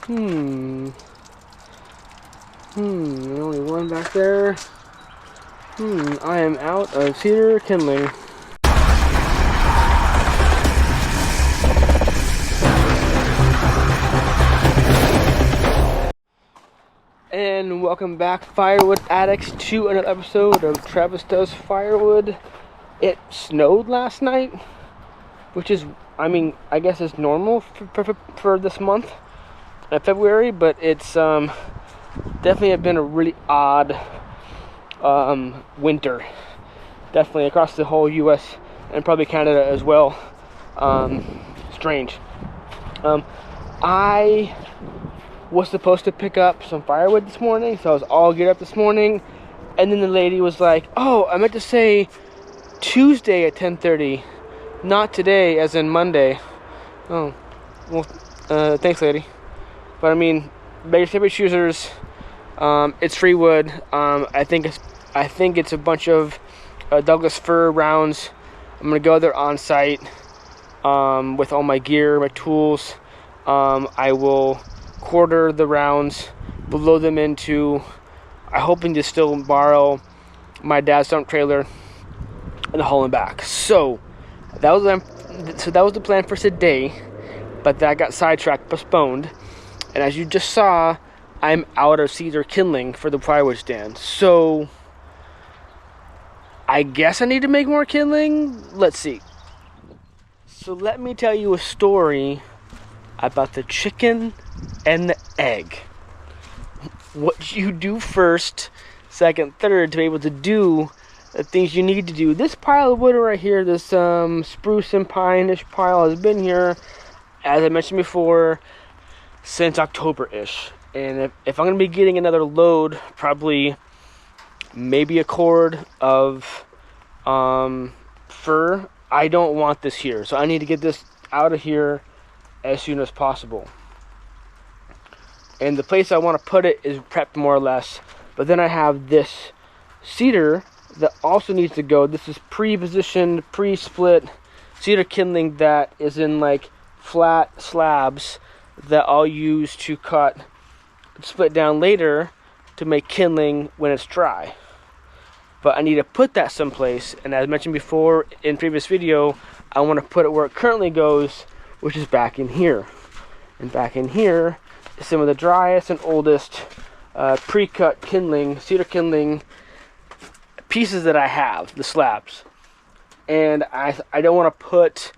Only one back there. I am out of cedar kindling. And welcome back, Firewood addicts, to another episode of Travis Does Firewood. It snowed last night, which is, I guess it's normal for this month of February, but it's definitely been a really odd winter. Definitely across the whole U.S. and probably Canada as well. Strange. I was supposed to pick up some firewood this morning, so I was all geared up this morning, and then the lady was like, "Oh, I meant to say Tuesday at 10:30, not today, as in Monday." Oh, well, thanks, lady. But I mean, beggars can't be choosers. It's free wood. I think it's a bunch of Douglas fir rounds. I'm gonna go there on site with all my gear, my tools. I will quarter the rounds, load them into, I'm hoping to still borrow my dad's dump trailer and haul them back. So that was the plan for today, but that got sidetracked, postponed, and as you just saw, I'm out of cedar kindling for the firewood stand. So I guess I need to make more kindling. Let's see. So let me tell you a story about the chicken and the egg. What you do first, second, third to be able to do the things you need to do. This pile of wood right here, this spruce and pine-ish pile, has been here, as I mentioned before, since October-ish. And if I'm going to be getting another load, probably maybe a cord of fir, I don't want this here. So I need to get this out of here as soon as possible. And the place I want to put it is prepped more or less. But then I have this cedar that also needs to go. This is pre-positioned, pre-split cedar kindling that is in like flat slabs that I'll use to cut, split down later to make kindling when it's dry. But I need to put that someplace, and as mentioned before in previous video, I want to put it where it currently goes, which is back in here. And back in here is some of the driest and oldest pre-cut kindling, cedar kindling pieces that I have, the slabs. And I don't want to put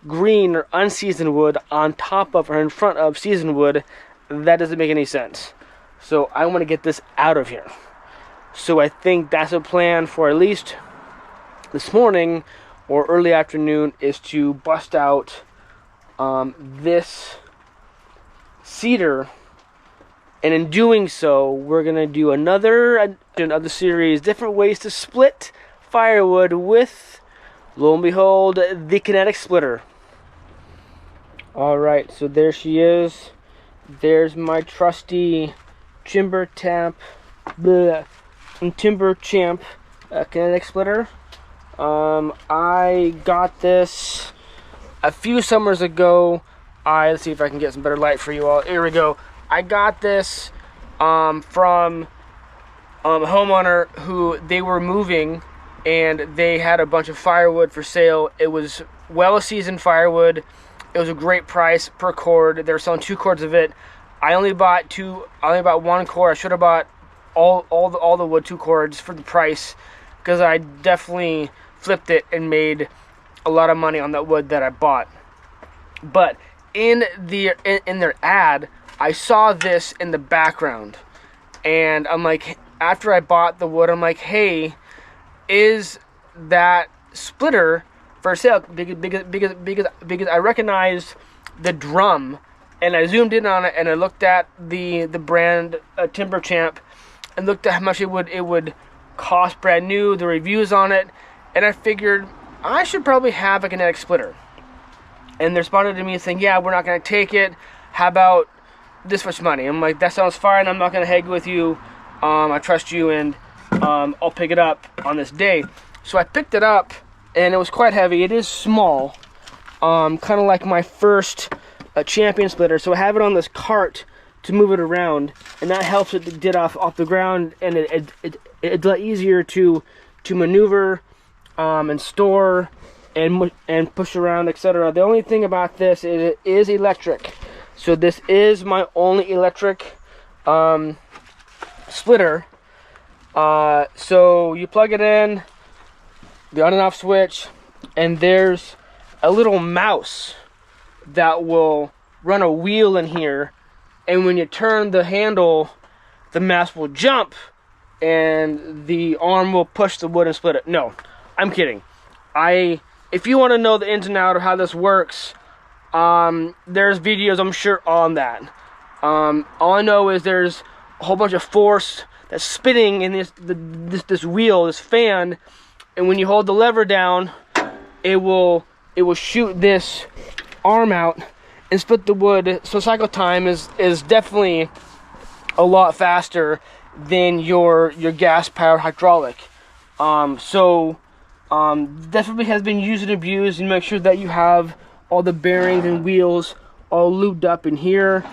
green or unseasoned wood on top of or in front of seasoned wood. That doesn't make any sense. So I want to get this out of here. So I think that's a plan for at least this morning or early afternoon, is to bust out this cedar, and in doing so, we're gonna do another edition of the series, different ways to split firewood with, lo and behold, the Kinetic splitter. All right, so there she is. There's my trusty timber champ Kinetic splitter. I got this a few summers ago. Let's see if I can get some better light for you all. Here we go. I got this from a homeowner who, they were moving and they had a bunch of firewood for sale. It was well-seasoned firewood. It was a great price per cord. They were selling 2 cords of it. I only bought 1 cord. I should have bought all the wood 2 cords for the price, because I definitely flipped it and made a lot of money on that wood that I bought. But in their ad, I saw this in the background, and I'm like, after I bought the wood, I'm like, hey, is that splitter for sale? Because I recognized the drum, and I zoomed in on it, and I looked at the brand Timber Champ, and looked at how much it would cost brand new, the reviews on it, and I figured I should probably have a Kinetic splitter. And they responded to me saying, yeah, we're not going to take it. How about this much money? I'm like, that sounds fine. I'm not going to haggle with you. I trust you, and I'll pick it up on this day. So I picked it up, and it was quite heavy. It is small. Kind of like my first a champion splitter, so I have it on this cart to move it around, and that helps it to get off the ground, and it's a lot easier to maneuver and store and push around, etc. The only thing about this is it is electric, so this is my only electric splitter. So you plug it in, the on and off switch, and there's a little mouse that will run a wheel in here, and when you turn the handle, the mouse will jump and the arm will push the wood and split it. No, I'm kidding. If you want to know the ins and outs of how this works, there's videos I'm sure on that. All I know is there's a whole bunch of force that's spinning in this wheel, this fan, and when you hold the lever down, it will shoot this arm out and split the wood. So cycle time is definitely a lot faster than your gas powered hydraulic. Definitely has been used and abused, and make sure that you have all the bearings and wheels all lubed up in here.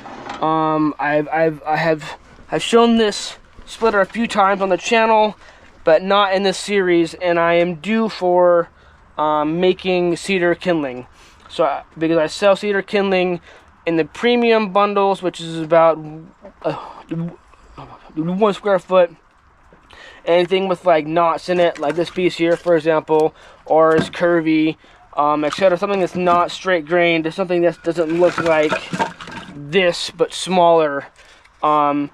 I've shown this splitter a few times on the channel, but not in this series, and I am due for making cedar kindling. So because I sell cedar kindling in the premium bundles, which is about 1 square foot. Anything with like knots in it, like this piece here, for example, or is curvy, etc. Something that's not straight grained, something that doesn't look like this but smaller. I'll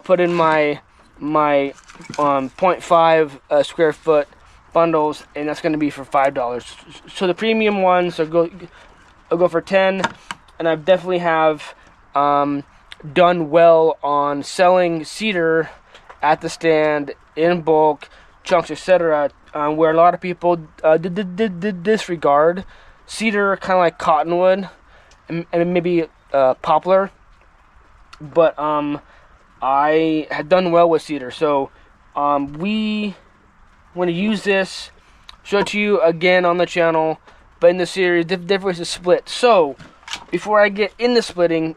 put in my 0.5 square foot bundles, and that's going to be for $5. So the premium ones I'll go for 10, and I definitely have done well on selling cedar at the stand in bulk, chunks, etc. Where a lot of people did disregard cedar, kind of like cottonwood and maybe poplar, but I had done well with cedar. So we want to use this, show it to you again on the channel, but in the series, different ways to split. So before I get into splitting,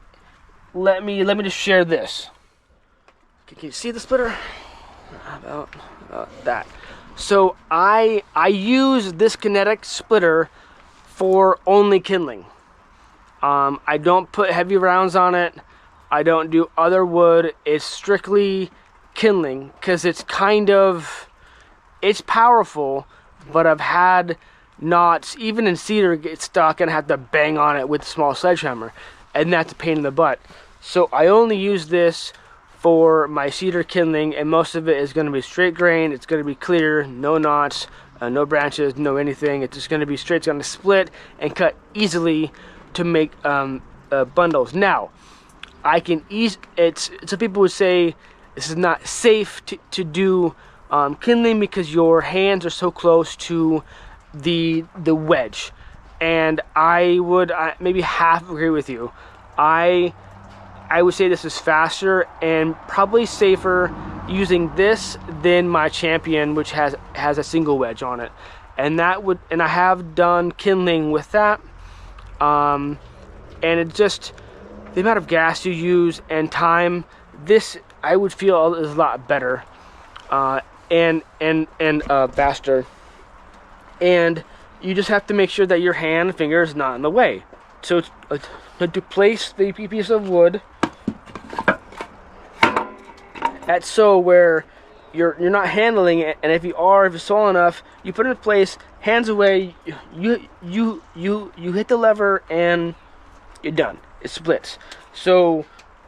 let me just share this. Can you see the splitter? About that. So I use this Kinetic splitter for only kindling. I don't put heavy rounds on it. I don't do other wood. It's strictly kindling, because it's powerful, but I've had knots, even in cedar, get stuck and have to bang on it with a small sledgehammer, and that's a pain in the butt. So I only use this for my cedar kindling, and most of it is going to be straight grain. It's going to be clear, no knots, no branches, no anything. It's just going to be straight. It's going to split and cut easily to make bundles. Now, I can so people would say this is not safe to do kindling because your hands are so close to the wedge, and I would maybe half agree with you. I would say this is faster and probably safer using this than my Champion, which has a single wedge on it, and I have done kindling with that, and it just, the amount of gas you use and time, this I would feel is a lot better and faster, and you just have to make sure that your hand and finger is not in the way. So to place the piece of wood at where you're not handling it, and if it's small enough, you put it in place, hands away, you hit the lever, and you're done. It splits. So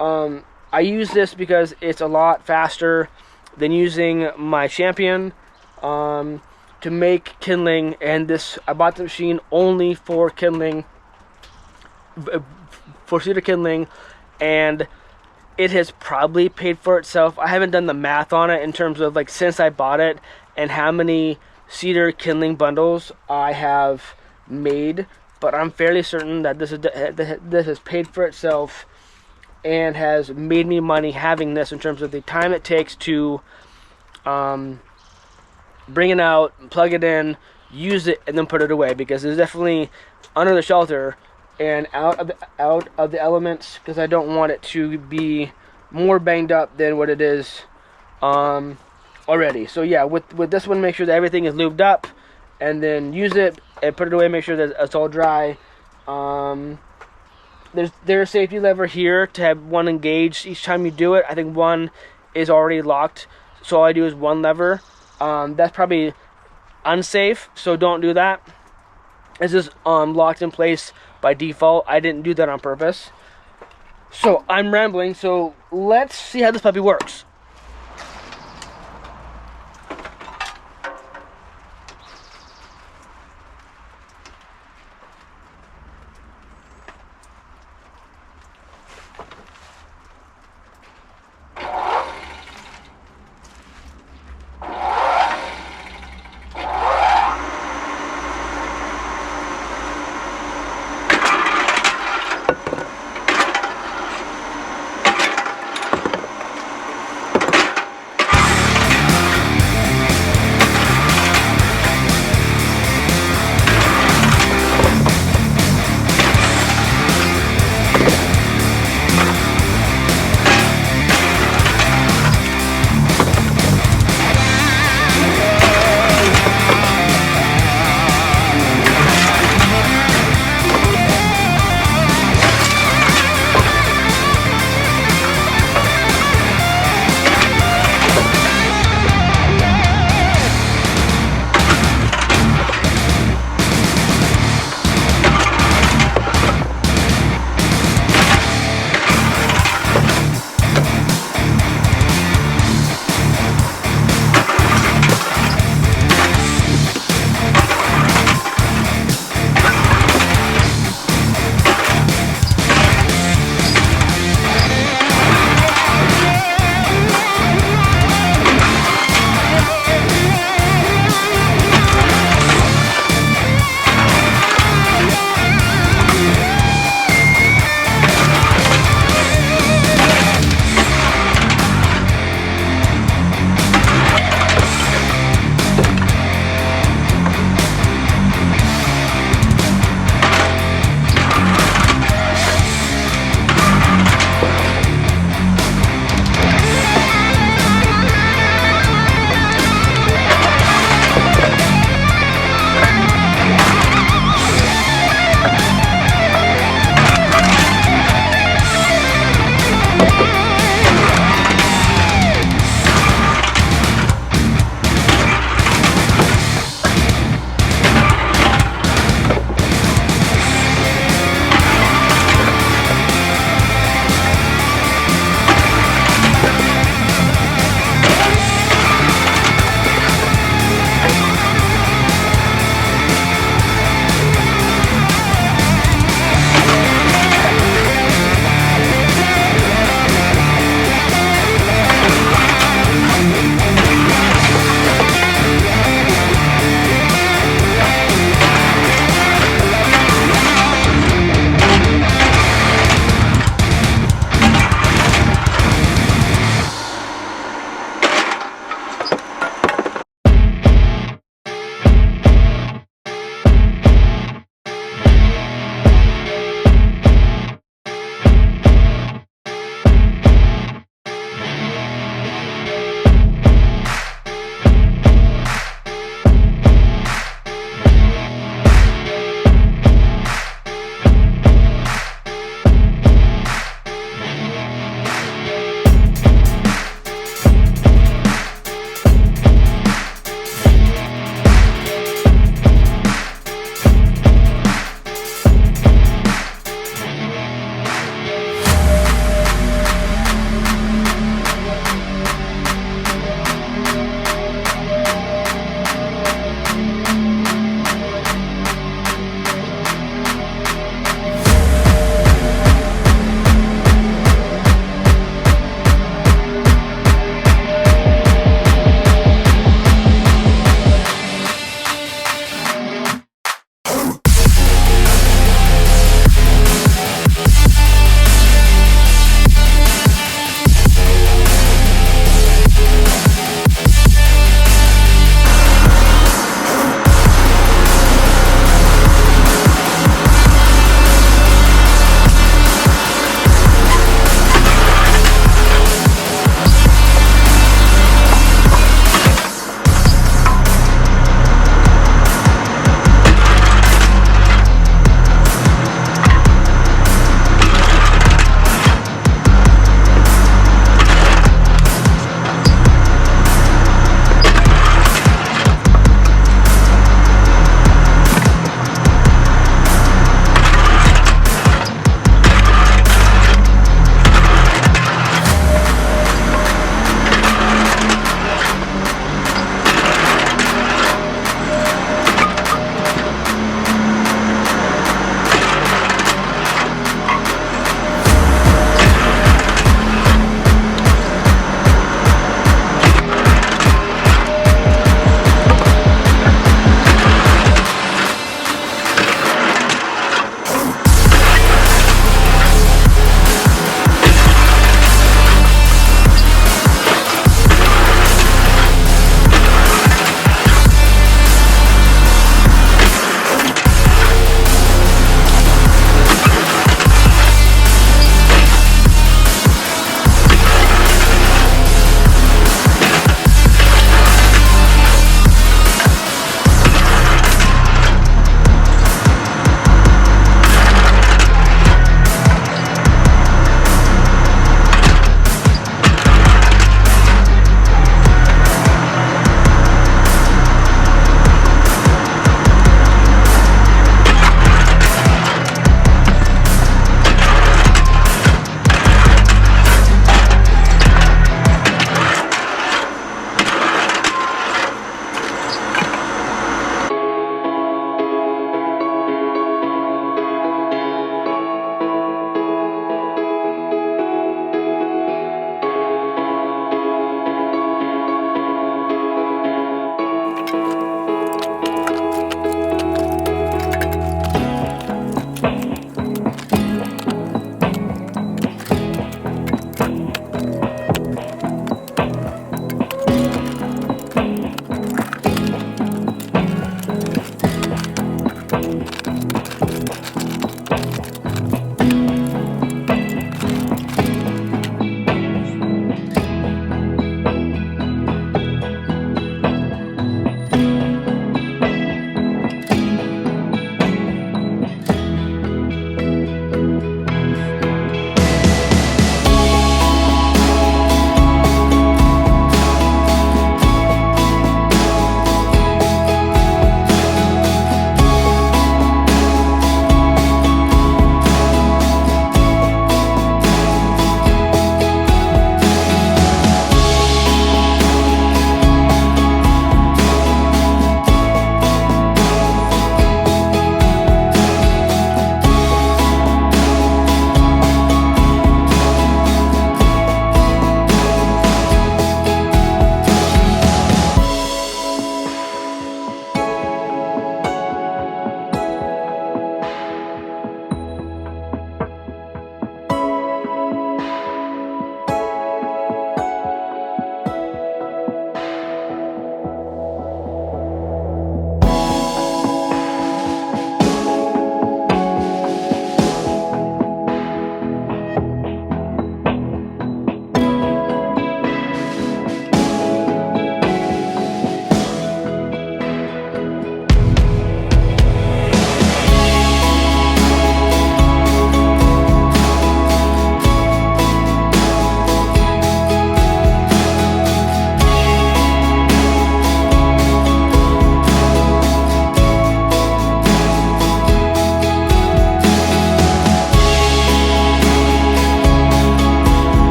I use this because it's a lot faster than using my Champion to make kindling, and this, I bought the machine only for kindling, for cedar kindling, and it has probably paid for itself. I haven't done the math on it in terms of like since I bought it and how many cedar kindling bundles I have made, but I'm fairly certain that this has paid for itself and has made me money having this, in terms of the time it takes to bring it out, plug it in, use it, and then put it away, because there's definitely under the shelter and out of the elements, because I don't want it to be more banged up than what it is already. So yeah, with this one, make sure that everything is lubed up, and then use it and put it away. Make sure that it's all dry. There's a safety lever here to have one engaged each time you do it. I think one is already locked, so all I do is one lever. That's probably unsafe, so don't do that. It's just locked in place by default. I didn't do that on purpose. So I'm rambling, so let's see how this puppy works.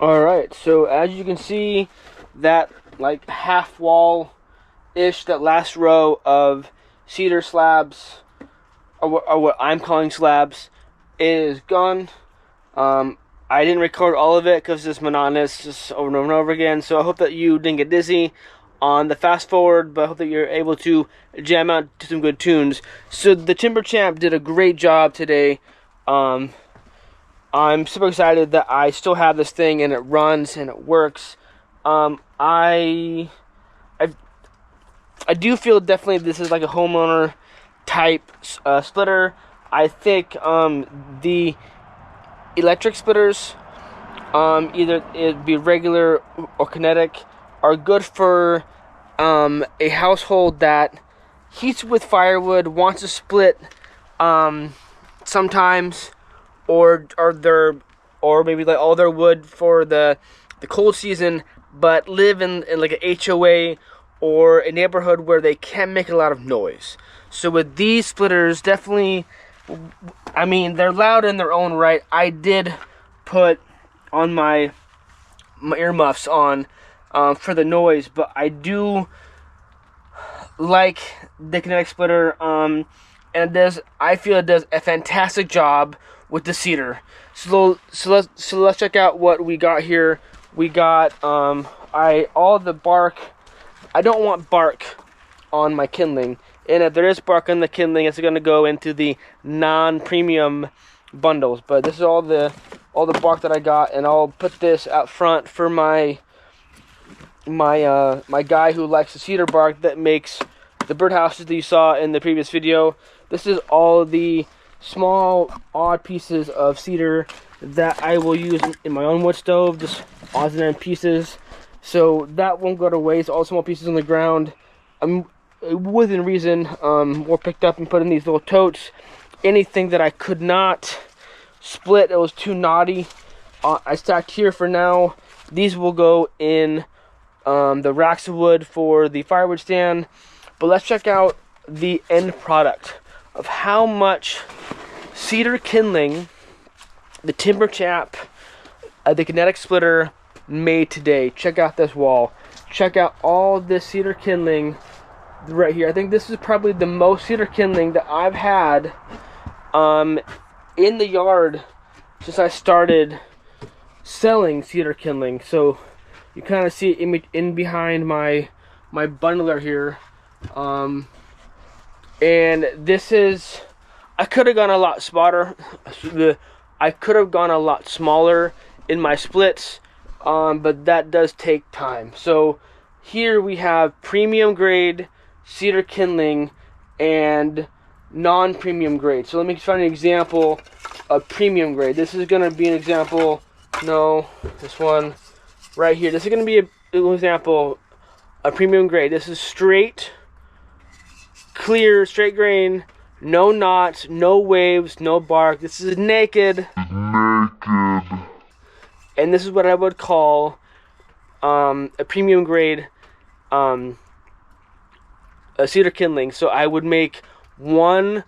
Alright, so as you can see, that like half wall ish, that last row of cedar slabs, or what I'm calling slabs, is gone. I didn't record all of it because it's monotonous, just over and over and over again. So I hope that you didn't get dizzy on the fast forward, but I hope that you're able to jam out to some good tunes. So the Timber Champ did a great job today. I'm super excited that I still have this thing and it runs and it works. I do feel definitely this is like a homeowner type splitter. I think the electric splitters, either it be regular or kinetic, are good for a household that heats with firewood, wants to split sometimes, or maybe like all their wood for the cold season, but live in like an HOA or a neighborhood where they can't make a lot of noise. So with these splitters, definitely, I mean, they're loud in their own right. I did put on my earmuffs on for the noise, but I do like the Kinetic splitter, and I feel it does a fantastic job with the cedar. So let's check out what we got here. We got all the bark. I don't want bark on my kindling, and if there is bark on the kindling, it's going to go into the non-premium bundles. But this is all the bark that I got, and I'll put this out front for my guy who likes the cedar bark that makes the birdhouses that you saw in the previous video. This is all the small odd pieces of cedar that I will use in my own wood stove, just odds and ends pieces, so that won't go to waste. All small pieces on the ground, within reason, were picked up and put in these little totes. Anything that I could not split, it was too knotty, I stacked here for now. These will go in the racks of wood for the firewood stand. But let's check out the end product of how much cedar kindling the Timber Champ, the Kinetic splitter, made today. Check out this wall. Check out all this cedar kindling right here. I think this is probably the most cedar kindling that I've had in the yard since I started selling cedar kindling. So you kind of see it in behind my bundler here. And this is, I could have gone a lot smarter. I could have gone a lot smaller in my splits, but that does take time. So here we have premium grade cedar kindling and non-premium grade. So let me find an example of premium grade. This is going to be an example. No, this one right here. This is going to be an example of premium grade. This is straight, clear, straight grain, no knots, no waves, no bark. This is naked. And this is what I would call a premium grade a cedar kindling. So I would make a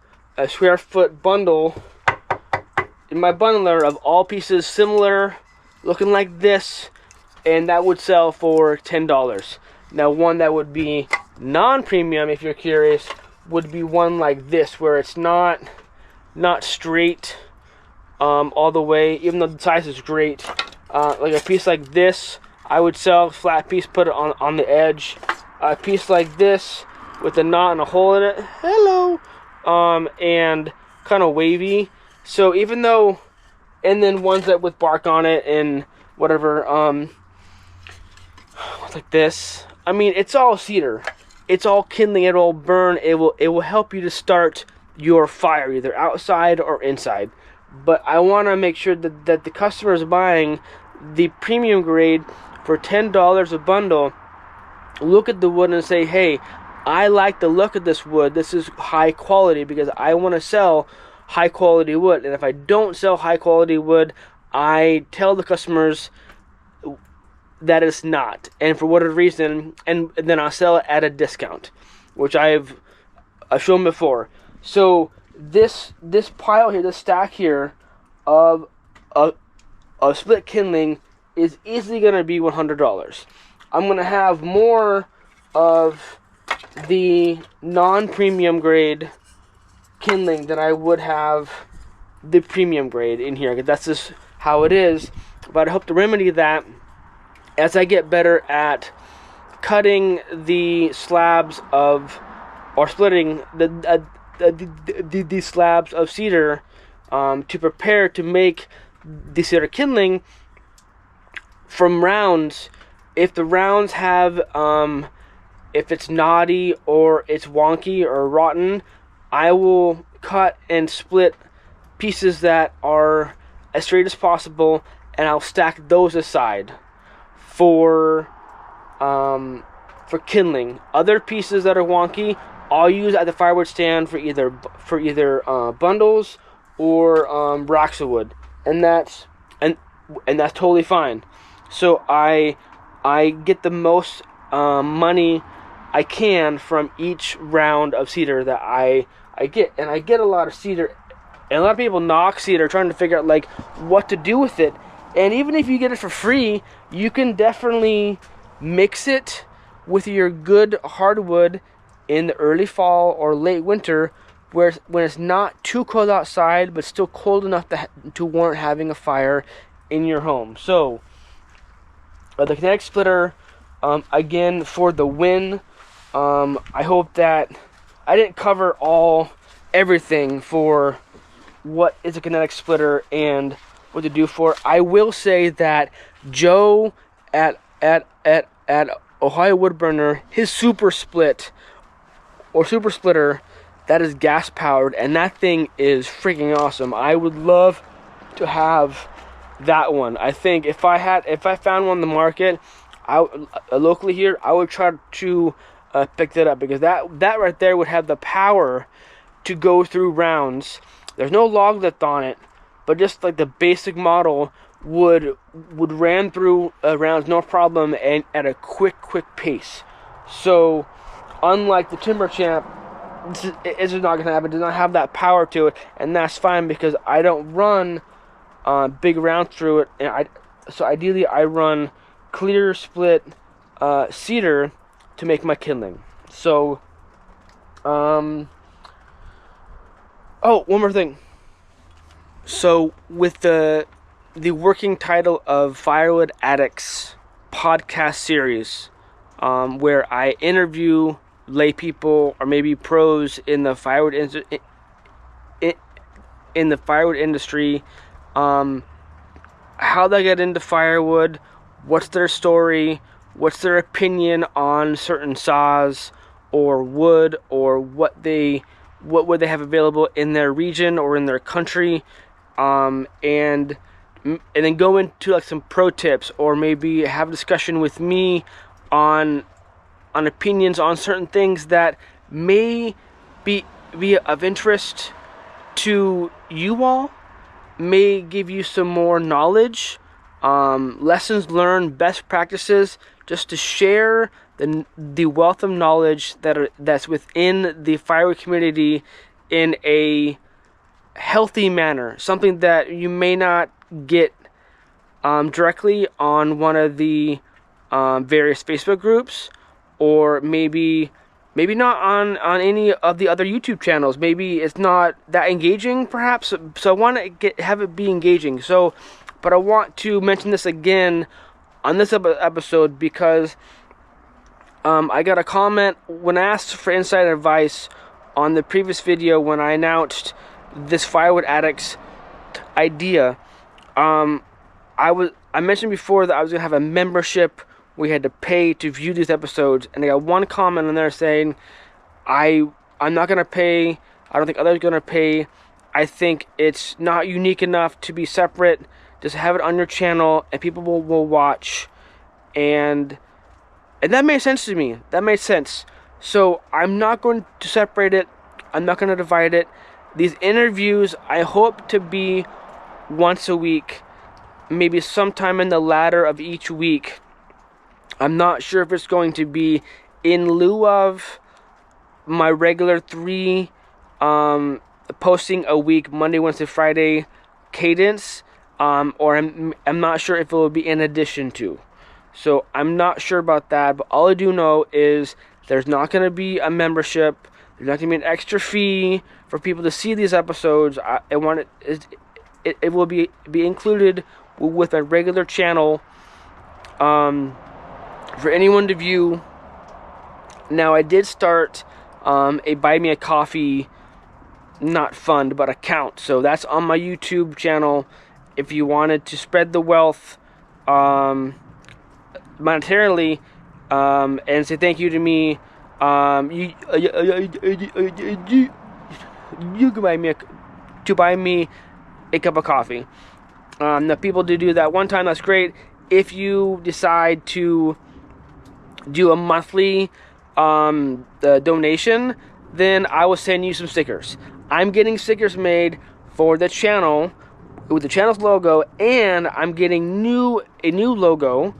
square foot bundle in my bundler of all pieces similar, looking like this, and that would sell for $10. Now one that would be non-premium, if you're curious, would be one like this, where it's not straight all the way, even though the size is great. Like a piece like this, I would sell flat piece, put it on the edge. A piece like this with a knot and a hole in it, hello, and kind of wavy. So even though, and then ones that with bark on it and whatever, like this. I mean, it's all cedar. It's all kindling. It will burn. It will help you to start your fire, either outside or inside. But I want to make sure that the customer is buying the premium grade for $10 a bundle. Look at the wood and say, hey, I like the look of this wood. This is high quality, because I want to sell high quality wood. And if I don't sell high quality wood, I tell the customers that it's not, and for whatever reason, and then I'll sell it at a discount, which I've shown before. So this pile here, this stack here of split kindling is easily going to be $100. I'm going to have more of the non-premium grade kindling than I would have the premium grade in here, because that's just how it is. But I hope to remedy that as I get better at cutting the slabs of, or splitting the slabs of cedar to prepare to make the cedar kindling from rounds. If the rounds have, if it's knotty or it's wonky or rotten, I will cut and split pieces that are as straight as possible, and I'll stack those aside for kindling. Other pieces that are wonky, I'll use at the firewood stand for either bundles or racks of wood, and that's totally fine. So I get the most money I can from each round of cedar that I get, and I get a lot of cedar. And a lot of people knock cedar, trying to figure out like what to do with it. And even if you get it for free, you can definitely mix it with your good hardwood in the early fall or late winter, where when it's not too cold outside, but still cold enough to warrant having a fire in your home. So the Kinetic splitter, again, for the win. I hope that I didn't cover everything for what is a Kinetic splitter and what to do for. I will say that Joe at Ohio Woodburner, his super split or super splitter, that is gas powered, and that thing is freaking awesome. I would love to have that one. I think if I found one in the market, locally here, I would try to pick that up, because that right there would have the power to go through rounds. There's no log lift on it, but just like the basic model would ram through rounds no problem, and at a quick pace. So unlike the Timber Champ, it's just not gonna happen. It does not have that power to it, and that's fine, because I don't run big rounds through it. And so ideally I run clear split cedar to make my kindling. So oh, one more thing. So with the working title of Firewood Addicts podcast series, where I interview lay people or maybe pros in the firewood industry, how they get into firewood, what's their story, what's their opinion on certain saws or wood, or what would they have available in their region or in their country, and then go into like some pro tips, or maybe have a discussion with me on opinions on certain things that may be of interest to you all, may give you some more knowledge, lessons learned, best practices, just to share the wealth of knowledge that's within the firewood community in a healthy manner. Something that you may not get directly on one of the various Facebook groups, or maybe not on any of the other YouTube channels. Maybe it's not that engaging, perhaps. So I want to have it be engaging. So, but I want to mention this again on this episode, because I got a comment when I asked for inside advice on the previous video when I announced this Firewood Addicts idea. I mentioned before that I was gonna have a membership. We had to pay to view these episodes, and I got one comment in there saying, I'm not gonna pay. I don't think others are gonna pay. I think it's not unique enough to be separate. Just have it on your channel, and people will watch. And that made sense to me. That made sense. So I'm not going to separate it. I'm not going to divide it. These interviews, I hope to be once a week, maybe sometime in the latter of each week. I'm not sure if it's going to be in lieu of my regular 3 posting a week, Monday, Wednesday, Friday cadence. or I'm not sure if it will be in addition to. So I'm not sure about that, but all I do know is there's not going to be a membership. There's not going to be an extra fee for people to see these episodes. It will be included with my regular channel for anyone to view. Now, I did start a Buy Me a Coffee, not fund, but account. So that's on my YouTube channel. If you wanted to spread the wealth monetarily and say thank you to me, you can buy me a cup of coffee. The people do that one time, that's great. If you decide to do a monthly donation, then I will send you some stickers. I'm getting stickers made for the channel with the channel's logo, and I'm getting a new logo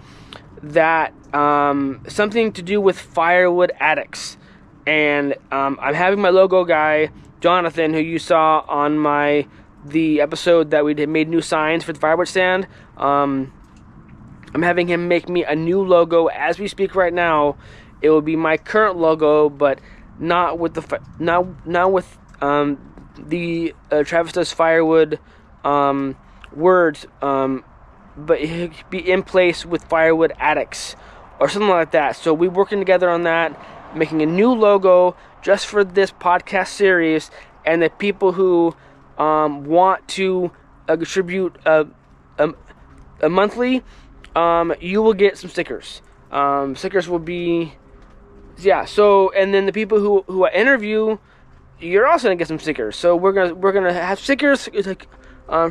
that something to do with Firewood Addicts. And I'm having my logo guy Jonathan, who you saw on the episode that we made new signs for the firewood stand. I'm having him make me a new logo as we speak right now. It will be my current logo, but not with the Travis Does Firewood words, but it could be in place with Firewood Addicts or something like that. So we're working together on that, making a new logo just for this podcast series, and the people who want to contribute a monthly, you will get some stickers. Stickers will be, so, and then the people who I interview, you're also gonna get some stickers. So we're gonna have stickers. It's like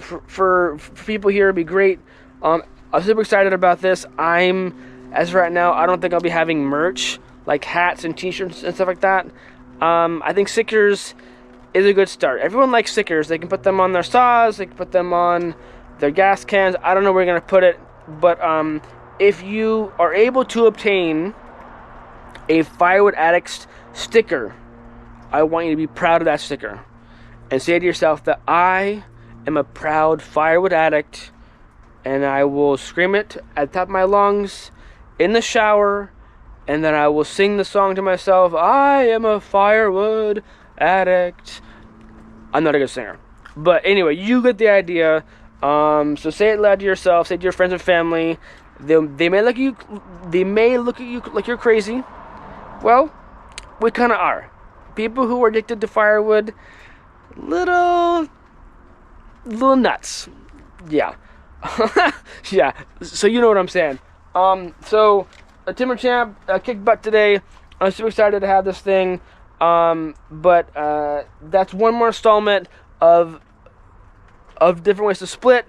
for people here, it'd be great. I'm super excited about this. As right now, I don't think I'll be having merch like hats and t-shirts and stuff like that. I think stickers is a good start. Everyone likes stickers. They can put them on their saws, they can put them on their gas cans. I don't know where you're gonna put it, but if you are able to obtain a Firewood Addicts sticker, I want you to be proud of that sticker and say to yourself that I am a proud Firewood addict, and I will scream it at the top of my lungs in the shower, and then I will sing the song to myself, I am a Firewood addict. I'm not a good singer, but anyway, you get the idea. So say it loud to yourself, say it to your friends and family. They may look at you like you're crazy. Well, we kind of are. People who are addicted to firewood, little nuts. Yeah. Yeah. So you know what I'm saying. So a Timber Champ kicked butt today. I'm super excited to have this thing. But that's one more installment of different ways to split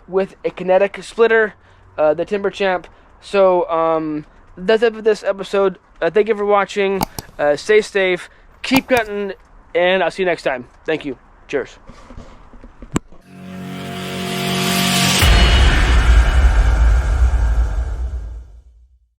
with a Kinetic splitter, the Timber Champ. So that's it for this episode. Thank you for watching. Stay safe, keep cutting, and I'll see you next time. Thank you. Cheers.